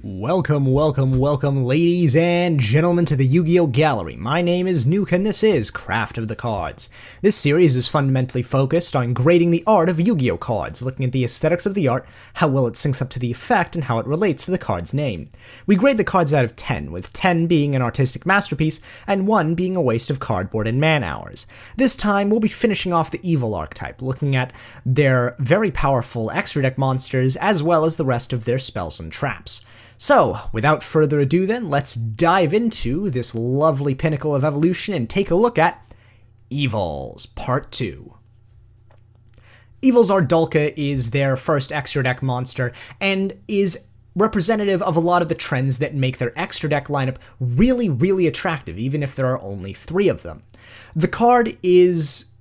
Welcome, ladies and gentlemen, to the Yu-Gi-Oh! Gallery. My name is Nuke, and this is Craft of the Cards. This series is fundamentally focused on grading the art of Yu-Gi-Oh! Cards, looking at the aesthetics of the art, how well it syncs up to the effect, and how it relates to the card's name. We grade the cards out of 10, with 10 being an artistic masterpiece, and 1 being a waste of cardboard and man-hours. This time, we'll be finishing off the Evil archetype, looking at their very powerful extra deck monsters, as well as the rest of their spells and traps. So, without further ado then, let's dive into this lovely pinnacle of evolution and take a look at Evols Part 2. Evols Dilkha is their first extra deck monster, and is representative of a lot of the trends that make their extra deck lineup really attractive, even if there are only 3 of them. The card is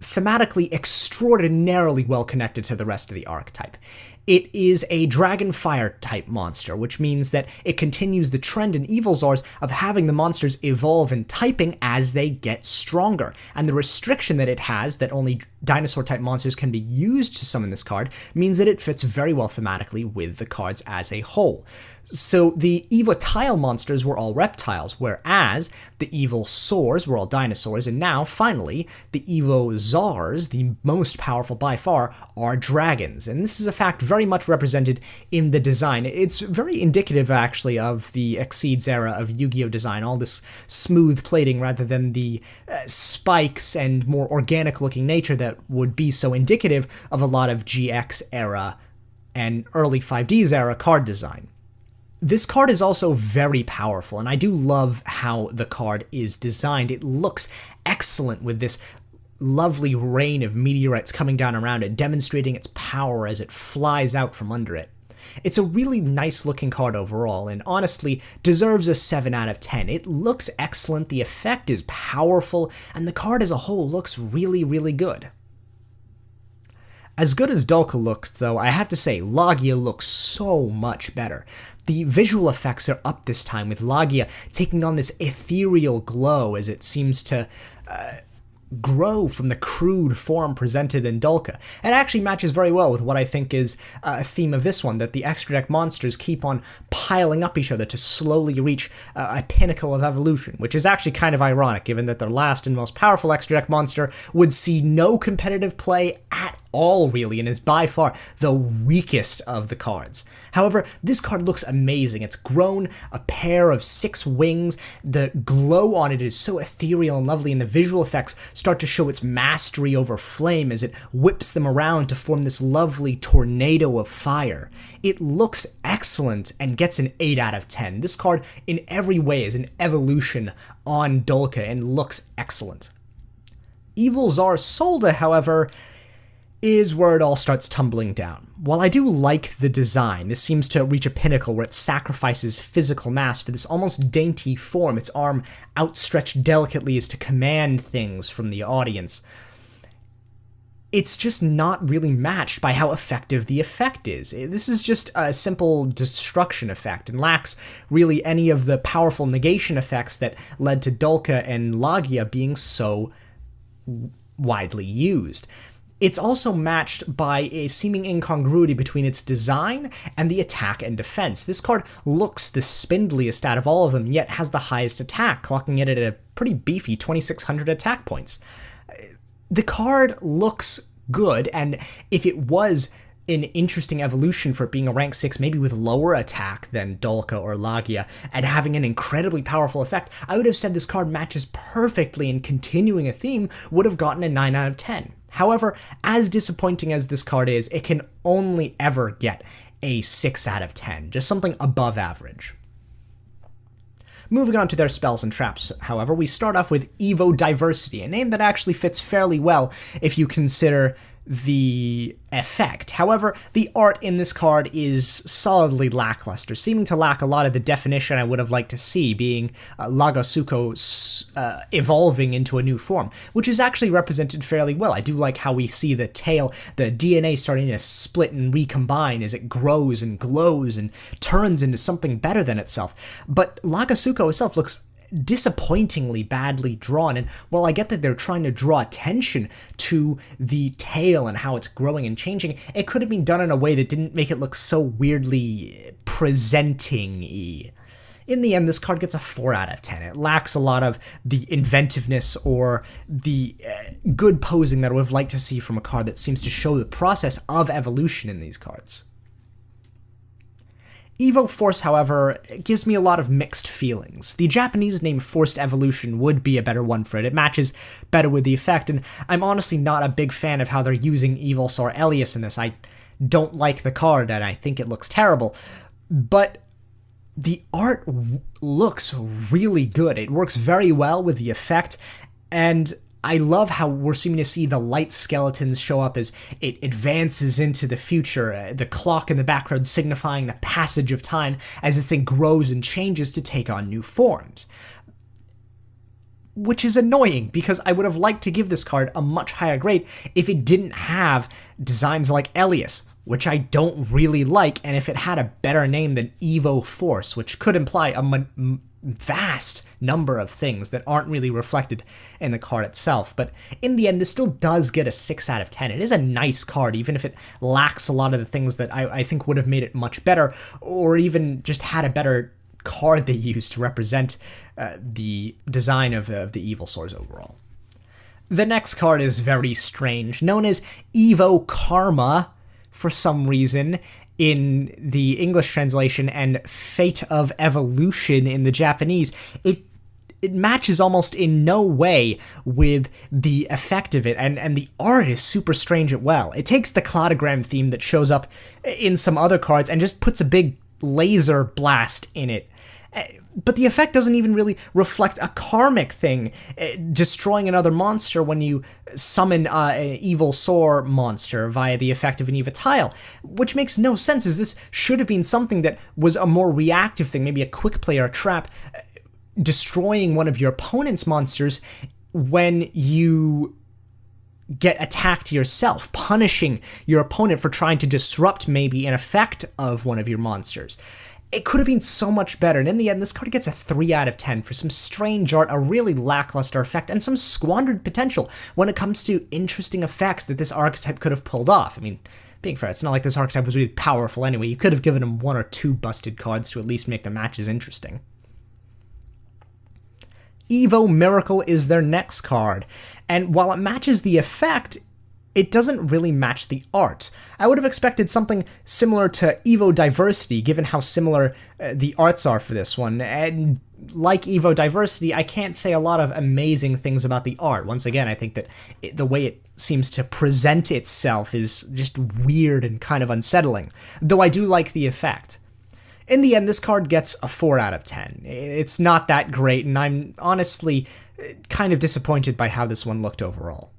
thematically extraordinarily well connected to the rest of the archetype. It is a Dragon Fire type monster, which means that it continues the trend in Evolzars of having the monsters evolve in typing as they get stronger, and the restriction that it has, that only dinosaur type monsters can be used to summon this card, means that it fits very well thematically with the cards as a whole. So the Evo Tile monsters were all reptiles, whereas the Evo Soars were all dinosaurs, and now, finally, the Evo Zars, the most powerful by far, are dragons. And this is a fact very much represented in the design. It's very indicative, actually, of the Exceeds era of Yu-Gi-Oh! Design, all this smooth plating rather than the spikes and more organic-looking nature that would be so indicative of a lot of GX era and early 5Ds era card design. This card is also very powerful, and I do love how the card is designed. It looks excellent with this lovely rain of meteorites coming down around it, demonstrating its power as it flies out from under it. It's a really nice looking card overall, and honestly deserves a 7 out of 10. It looks excellent, the effect is powerful, and the card as a whole looks really good. As good as Dilkha looks, though, I have to say, Loggia looks so much better. The visual effects are up this time, with Loggia taking on this ethereal glow as it seems to grow from the crude form presented in Dilkha. It actually matches very well with what I think is a theme of this one, that the extra deck monsters keep on piling up each other to slowly reach a pinnacle of evolution, which is actually kind of ironic, given that their last and most powerful extra deck monster would see no competitive play at all, really, and is by far the weakest of the cards. However, this card looks amazing. It's grown a pair of 6 wings, the glow on it is so ethereal and lovely, and the visual effects start to show its mastery over flame as it whips them around to form this lovely tornado of fire. It looks excellent and gets an 8 out of 10. This card in every way is an evolution on Dilkha and looks excellent. Evil Tsar Solda, however, is where it all starts tumbling down. While I do like the design, this seems to reach a pinnacle where it sacrifices physical mass for this almost dainty form, its arm outstretched delicately as to command things from the audience. It's just not really matched by how effective the effect is. This is just a simple destruction effect and lacks really any of the powerful negation effects that led to Dilkha and Loggia being so widely used. It's also matched by a seeming incongruity between its design and the attack and defense. This card looks the spindliest out of all of them, yet has the highest attack, clocking it at a pretty beefy 2,600 attack points. The card looks good, and if it was an interesting evolution for it being a rank 6, maybe with lower attack than Dilkha or Loggia, and having an incredibly powerful effect, I would have said this card matches perfectly, and continuing a theme would have gotten a 9 out of 10. However, as disappointing as this card is, it can only ever get a 6 out of 10, just something above average. Moving on to their spells and traps, however, we start off with Evo Diversity, a name that actually fits fairly well if you consider the effect. However, the art in this card is solidly lackluster, seeming to lack a lot of the definition I would have liked to see, being Lagasuko evolving into a new form, which is actually represented fairly well. I do like how we see the tail, the DNA starting to split and recombine as it grows and glows and turns into something better than itself. But Lagasuko itself looks disappointingly badly drawn. And while I get that they're trying to draw attention to the tail and how it's growing and changing, it could have been done in a way that didn't make it look so weirdly presenting-y. In the end, this card gets a 4 out of 10. It lacks a lot of the inventiveness or the good posing that I would have liked to see from a card that seems to show the process of evolution in these cards. Evo Force, however, gives me a lot of mixed feelings. The Japanese name Forced Evolution would be a better one for it. It matches better with the effect, and I'm honestly not a big fan of how they're using Evols or Elias in this. I don't like the card, and I think it looks terrible. But the art looks really good. It works very well with the effect, and I love how we're seeming to see the light skeletons show up as it advances into the future, the clock in the background signifying the passage of time as this thing grows and changes to take on new forms. Which is annoying, because I would have liked to give this card a much higher grade if it didn't have designs like Elias, which I don't really like, and if it had a better name than Evo Force, which could imply a vast number of things that aren't really reflected in the card itself. But in the end, this still does get a 6 out of 10. It is a nice card, even if it lacks a lot of the things that I think would have made it much better, or even just had a better card they used to represent the design of the Evil Swords overall. The next card is very strange, known as Evo Karma, for some reason, in the English translation, and Fate of Evolution in the Japanese. It matches almost in no way with the effect of it, and the art is super strange as well. It takes the cladogram theme that shows up in some other cards and just puts a big laser blast in it. But the effect doesn't even really reflect a karmic thing, destroying another monster when you summon an evil sore monster via the effect of an Eva tile, which makes no sense, as this should have been something that was a more reactive thing, maybe a quick play or a trap, destroying one of your opponent's monsters when you get attacked yourself, punishing your opponent for trying to disrupt maybe an effect of one of your monsters. It could have been so much better, and in the end, this card gets a 3 out of 10 for some strange art, a really lackluster effect, and some squandered potential when it comes to interesting effects that this archetype could have pulled off. I mean, being fair, it's not like this archetype was really powerful anyway. You could have given him 1 or 2 busted cards to at least make the matches interesting. Evo Miracle is their next card, and while it matches the effect, it doesn't really match the art. I would have expected something similar to Evo Diversity, given how similar the arts are for this one, and like Evo Diversity, I can't say a lot of amazing things about the art. Once again, I think that the way it seems to present itself is just weird and kind of unsettling, though I do like the effect. In the end, this card gets a 4 out of 10. It's not that great, and I'm honestly kind of disappointed by how this one looked overall.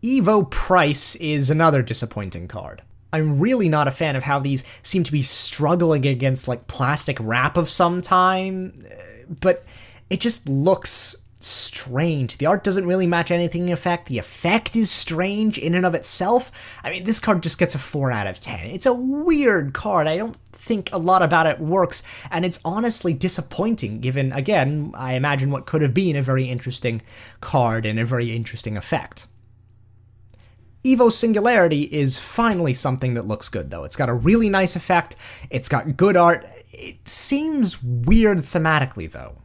Evo Price is another disappointing card. I'm really not a fan of how these seem to be struggling against like plastic wrap of some time, but it just looks strange. The art doesn't really match anything in effect. The effect is strange in and of itself. I mean, this card just gets a 4 out of 10. It's a weird card. I don't think a lot about it works, and it's honestly disappointing given, again, I imagine what could have been a very interesting card and a very interesting effect. Evo Singularity is finally something that looks good, though. It's got a really nice effect, it's got good art, it seems weird thematically, though.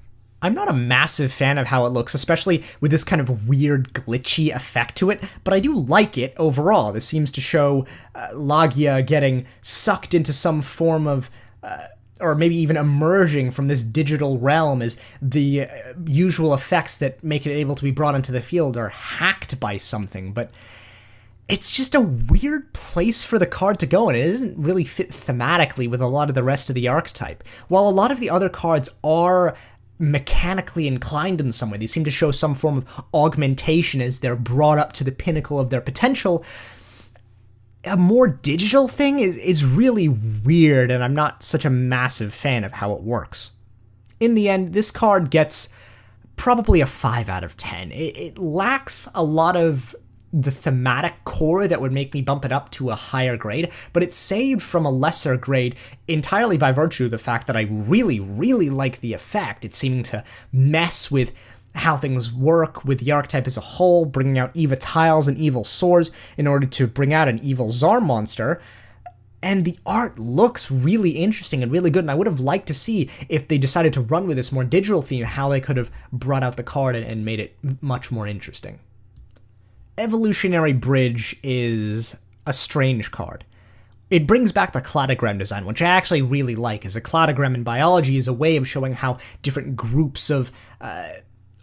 I'm not a massive fan of how it looks, especially with this kind of weird, glitchy effect to it, but I do like it overall. This seems to show Loggia getting sucked into some form of or maybe even emerging from this digital realm as the usual effects that make it able to be brought into the field are hacked by something, but it's just a weird place for the card to go, and it doesn't really fit thematically with a lot of the rest of the archetype. While a lot of the other cards are mechanically inclined in some way, they seem to show some form of augmentation as they're brought up to the pinnacle of their potential, a more digital thing is really weird, and I'm not such a massive fan of how it works. In the end, this card gets probably a 5 out of 10. It lacks a lot of the thematic core that would make me bump it up to a higher grade, but it's saved from a lesser grade entirely by virtue of the fact that I really, really like the effect. It's seeming to mess with how things work with the archetype as a whole, bringing out Eva tiles and Evil swords in order to bring out an Evil Tsar monster. And the art looks really interesting and really good, and I would have liked to see, if they decided to run with this more digital theme, how they could have brought out the card and made it much more interesting. Evolutionary Bridge is a strange card. It brings back the cladogram design, which I actually really like, as a cladogram in biology is a way of showing how different groups of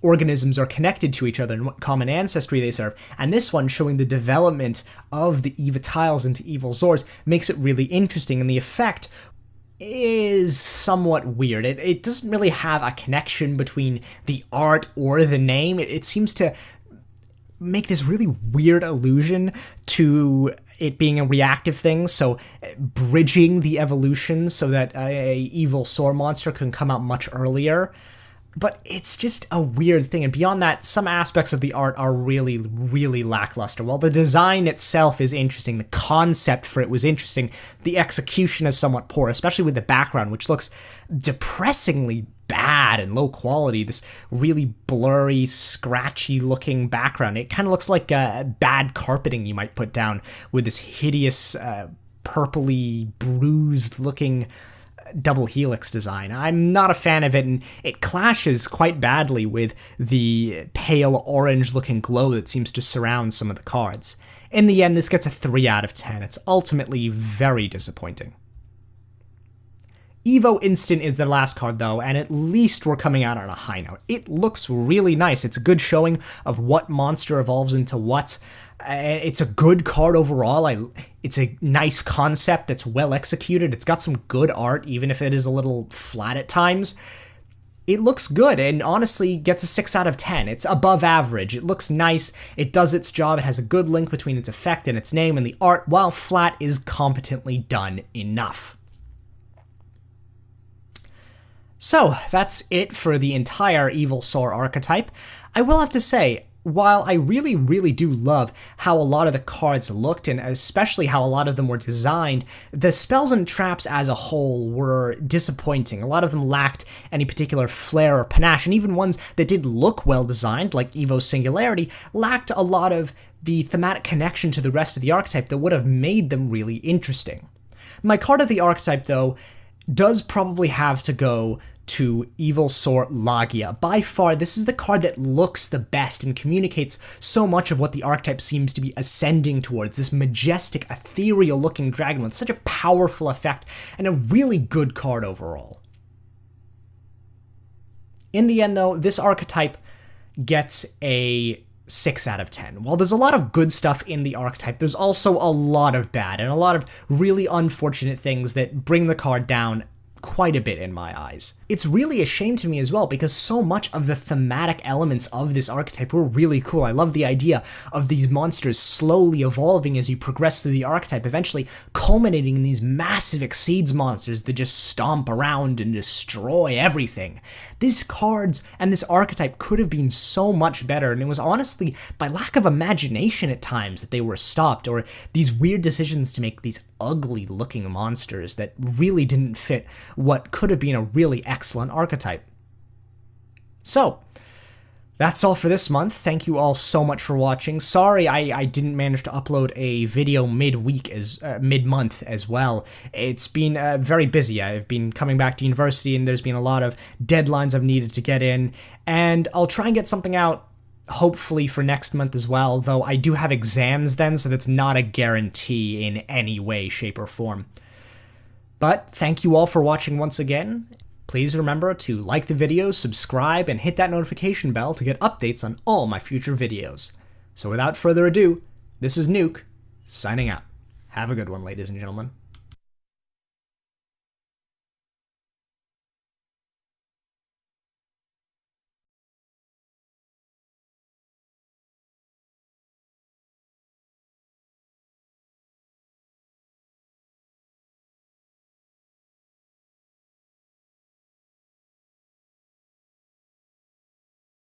organisms are connected to each other and what common ancestry they serve, and this one showing the development of the Eva tiles into Evil Zors makes it really interesting, and the effect is somewhat weird. It doesn't really have a connection between the art or the name. It seems to make this really weird allusion to it being a reactive thing, so bridging the evolution so that a Evil Sword monster can come out much earlier. But it's just a weird thing, and beyond that, some aspects of the art are really, really lackluster. While the design itself is interesting, the concept for it was interesting, the execution is somewhat poor, especially with the background, which looks depressingly bad and low quality. This really blurry, scratchy-looking background. It kind of looks like bad carpeting you might put down with this hideous, purpley, bruised-looking double helix design. I'm not a fan of it, and it clashes quite badly with the pale orange looking glow that seems to surround some of the cards. In the end, this gets a 3 out of 10. It's ultimately very disappointing. Evo Instant is the last card though, and at least we're coming out on a high note. It looks really nice. It's a good showing of what monster evolves into what. It's a good card overall. It's a nice concept that's well executed. It's got some good art, even if it is a little flat at times. It looks good, and honestly gets a 6 out of 10. It's above average. It looks nice. It does its job. It has a good link between its effect and its name, and the art, while flat, is competently done enough. So, that's it for the entire Evil Sor archetype. I will have to say, while I really, really do love how a lot of the cards looked, and especially how a lot of them were designed, the spells and traps as a whole were disappointing. A lot of them lacked any particular flair or panache, and even ones that did look well designed, like Evo Singularity, lacked a lot of the thematic connection to the rest of the archetype that would have made them really interesting. My card of the archetype, though, does probably have to go to Evil Sor Loggia. By far, this is the card that looks the best and communicates so much of what the archetype seems to be ascending towards, this majestic, ethereal-looking dragon with such a powerful effect and a really good card overall. In the end, though, this archetype gets a 6 out of 10. While there's a lot of good stuff in the archetype, there's also a lot of bad and a lot of really unfortunate things that bring the card down quite a bit in my eyes. It's really a shame to me as well, because so much of the thematic elements of this archetype were really cool. I love the idea of these monsters slowly evolving as you progress through the archetype, eventually culminating in these massive Exceeds monsters that just stomp around and destroy everything. These cards and this archetype could have been so much better, and it was honestly by lack of imagination at times that they were stopped, or these weird decisions to make these ugly looking monsters that really didn't fit what could have been a really excellent archetype. So, that's all for this month. Thank you all so much for watching. Sorry I didn't manage to upload a video mid-month as well. It's been very busy. I've been coming back to university, and there's been a lot of deadlines I've needed to get in, and I'll try and get something out hopefully for next month as well, though I do have exams then, so that's not a guarantee in any way, shape, or form. But thank you all for watching once again. Please remember to like the video, subscribe, and hit that notification bell to get updates on all my future videos. So without further ado, this is Nuke, signing out. Have a good one, ladies and gentlemen.